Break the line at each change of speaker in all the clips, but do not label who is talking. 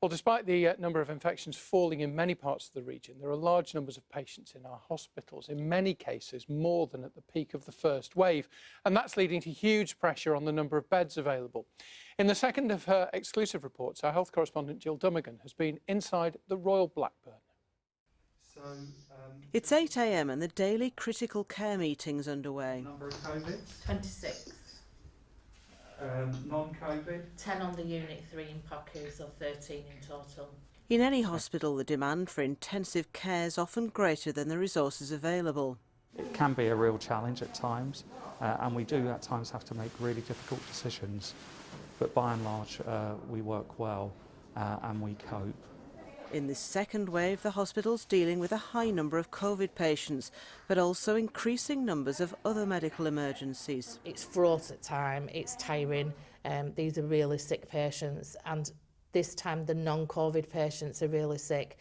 Well, despite the number of infections falling in many parts of the region, there are large numbers of patients in our hospitals, in many cases more than at the peak of the first wave, and that's leading to huge pressure on the number of beds available. In the second of her exclusive reports, our health correspondent Gill Dummigan has been inside the Royal Blackburn.
It's 8 a.m. and the daily critical care meeting's underway.
Number of COVID?
26.
Non-COVID?
10 on the unit, 3 in POCU, so 13 in total.
In any hospital, the demand for intensive care is often greater than the resources available.
It can be a real challenge at times, and we do at times have to make really difficult decisions. But by and large, we work well and we cope.
In this second wave, the hospital's dealing with a high number of COVID patients, but also increasing numbers of other medical emergencies.
It's fraught at time, it's tiring. These are really sick patients, and this time the non-COVID patients are really sick.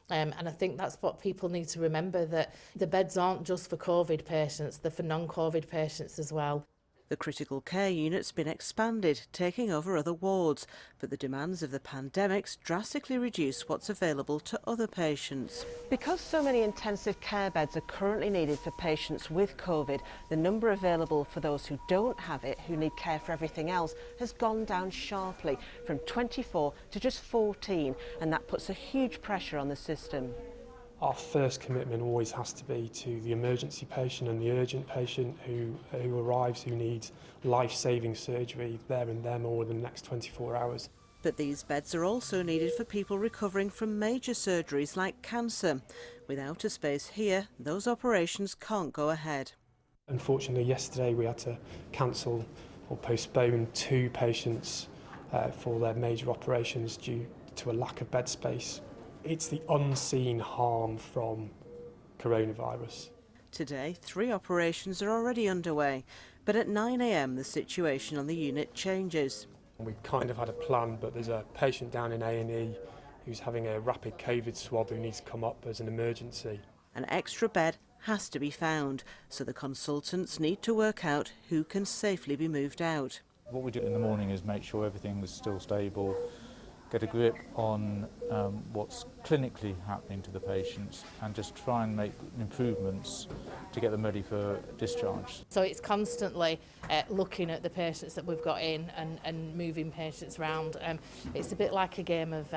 And I think that's what people need to remember, that the beds aren't just for COVID patients, they're for non-COVID patients as well.
The critical care unit's been expanded, taking over other wards, but the demands of the pandemic's drastically reduce what's available to other patients. Because so many intensive care beds are currently needed for patients with COVID, the number available for those who don't have it, who need care for everything else, has gone down sharply, from 24 to just 14, and that puts a huge pressure on the system.
Our first commitment always has to be to the emergency patient and the urgent patient who arrives, who needs life-saving surgery there and then or within the next 24 hours.
But these beds are also needed for people recovering from major surgeries like cancer. Without a space here, those operations can't go ahead.
Unfortunately, yesterday we had to cancel or postpone 2 patients for their major operations due to a lack of bed space. It's the unseen harm from coronavirus.
Today, 3 operations are already underway, but at 9 a.m. the situation on the unit changes.
We kind of had a plan, but there's a patient down in A&E who's having a rapid COVID swab who needs to come up as an emergency.
An extra bed has to be found, so the consultants need to work out who can safely be moved out.
What we do in the morning is make sure everything is still stable, get a grip on what's clinically happening to the patients, and just try and make improvements to get them ready for discharge.
So it's constantly looking at the patients that we've got in and moving patients around. It's a bit like a game of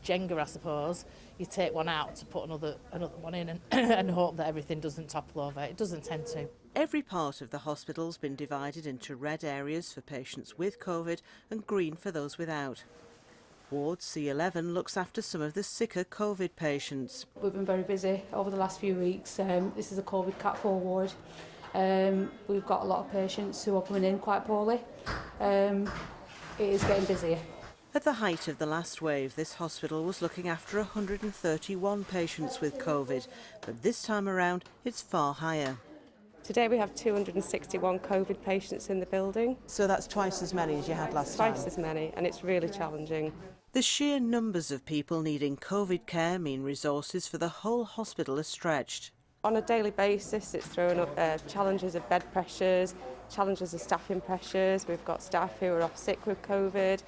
Jenga, I suppose. You take one out to put another one in and hope that everything doesn't topple over. It doesn't tend to.
Every part of the hospital's been divided into red areas for patients with COVID and green for those without. Ward C11 looks after some of the sicker COVID patients.
We've been very busy over the last few weeks. This is a COVID Cat 4 ward. We've got a lot of patients who are coming in quite poorly. It is getting busier.
At the height of the last wave, this hospital was looking after 131 patients with COVID, but this time around it's far higher.
Today we have 261 COVID patients in the building.
So that's twice as many as you had last time?
Twice as many, and it's really challenging.
The sheer numbers of people needing COVID care mean resources for the whole hospital are stretched.
On a daily basis, it's thrown up challenges of bed pressures, challenges of staffing pressures. We've got staff who are off sick with COVID.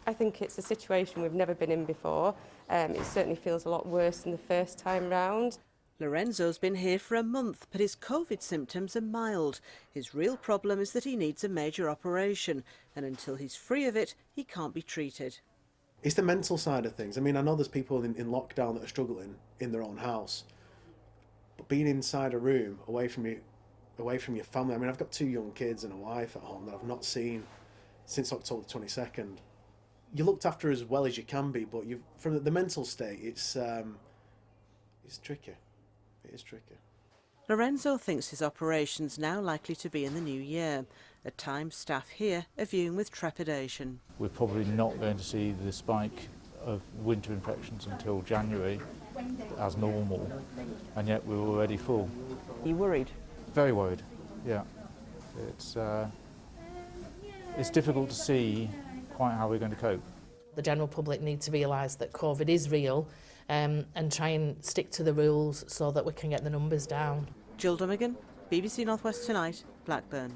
I think it's a situation we've never been in before. It certainly feels a lot worse than the first time round.
Lorenzo's been here for a month, but his COVID symptoms are mild. His real problem is that he needs a major operation, and until he's free of it, he can't be treated.
It's the mental side of things. I mean, I know there's people in lockdown that are struggling in their own house, but being inside a room, away from your family. I mean, I've got 2 young kids and a wife at home that I've not seen since October 22nd. You're looked after as well as you can be, but from the mental state, it's tricky. It is tricky.
Lorenzo thinks his operation's now likely to be in the new year. At times, staff here are viewing with trepidation.
We're probably not going to see the spike of winter infections until January as normal, and yet we're already full.
Are you worried?
Very worried, yeah. It's difficult to see quite how we're going to cope.
The general public need to realise that COVID is real and try and stick to the rules so that we can get the numbers down.
Gill Dummigan, BBC North West Tonight, Blackburn.